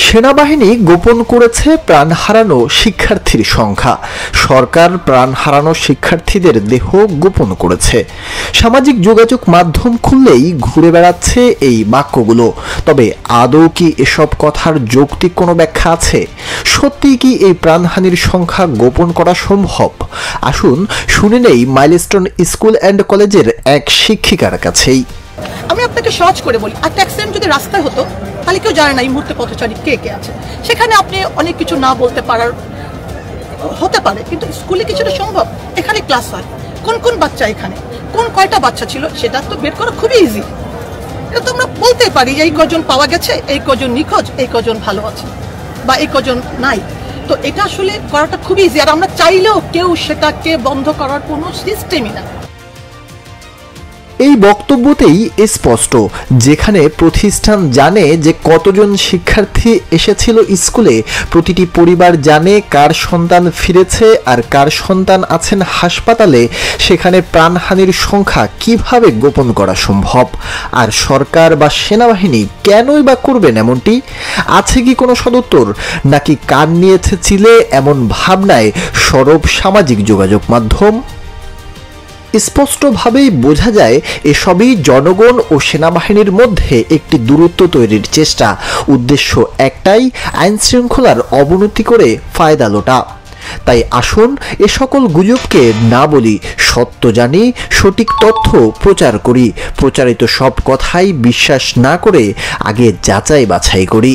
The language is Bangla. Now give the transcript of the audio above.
সেনাবাহিনী গোপন করেছে প্রাণ হারানো শিক্ষার্থীর সংখ্যা। সরকার প্রাণ হারানো শিক্ষার্থীদের দেহ গোপন করেছে। সামাজিক যোগাযোগ মাধ্যম খুললেই ঘুরে বেড়াচ্ছে এই বাক্যগুলো। তবে আদৌ কি এসব কথার যৌক্তিক কোনো ব্যাখ্যা আছে? সত্যি কি এই প্রাণহানির সংখ্যা গোপন করা সম্ভব? আসুন শুনে নেই মাইলস্টোন স্কুল অ্যান্ড কলেজের এক শিক্ষিকার কাছেই। আমি আপনাকে সহজ করে বলি, একটা অ্যাক্সিডেন্ট যদি রাস্তায় হতো তাহলে কেউ জানে না এই মুহূর্তে পথচারী কে কে আছে। সেখানে আপনি অনেক কিছু না বলতে পারার হতে পারে, কিন্তু স্কুলে কিছুটা সম্ভব। এখানে ক্লাস হয়, কোন কোন বাচ্চা এখানে, কোন কয়টা বাচ্চা ছিল সেটা তো বের করা খুবই ইজি। এটা তো আমরা বলতে পারি যে এই কজন পাওয়া গেছে, এই কজন নিখোঁজ, এই কজন ভালো আছে বা এই কজন নাই। তো এটা আসলে করাটা খুবই ইজি, আর আমরা চাইলেও কেউ সেটাকে বন্ধ করার কোনো সিস্টেমই না। এই বক্তব্যতেই স্পষ্ট, যেখানে প্রতিষ্ঠান জানে যে কতজন শিক্ষার্থী এসেছিল স্কুলে, প্রতিটি পরিবার জানে কার সন্তান ফিরেছে আর কার সন্তান আছেন হাসপাতালে, সেখানে প্রাণহানির সংখ্যা কিভাবে গোপন করা সম্ভব? আর সরকার বা সেনাবাহিনী কেনই বা করবেন এমনটি? আছে কি কোনো সদুত্তর, নাকি কান নিয়েছে চিলে এমন ভাবনায় সরব সামাজিক যোগাযোগ মাধ্যম? স্পষ্টভাবেই বোঝা যায় এসবই জনগণ ও সেনাবাহিনীর মধ্যে একটি দূরত্ব তৈরির চেষ্টা। উদ্দেশ্য একটাই, আইন শৃঙ্খলার অবনতি করে ফায়দা লোটা। তাই আসুন এ সকল গুজবকে না বলি, সত্য জানি, সঠিক তথ্য প্রচার করি। প্রচারিত সব কথাই বিশ্বাস না করে আগে যাচাই বাছাই করি।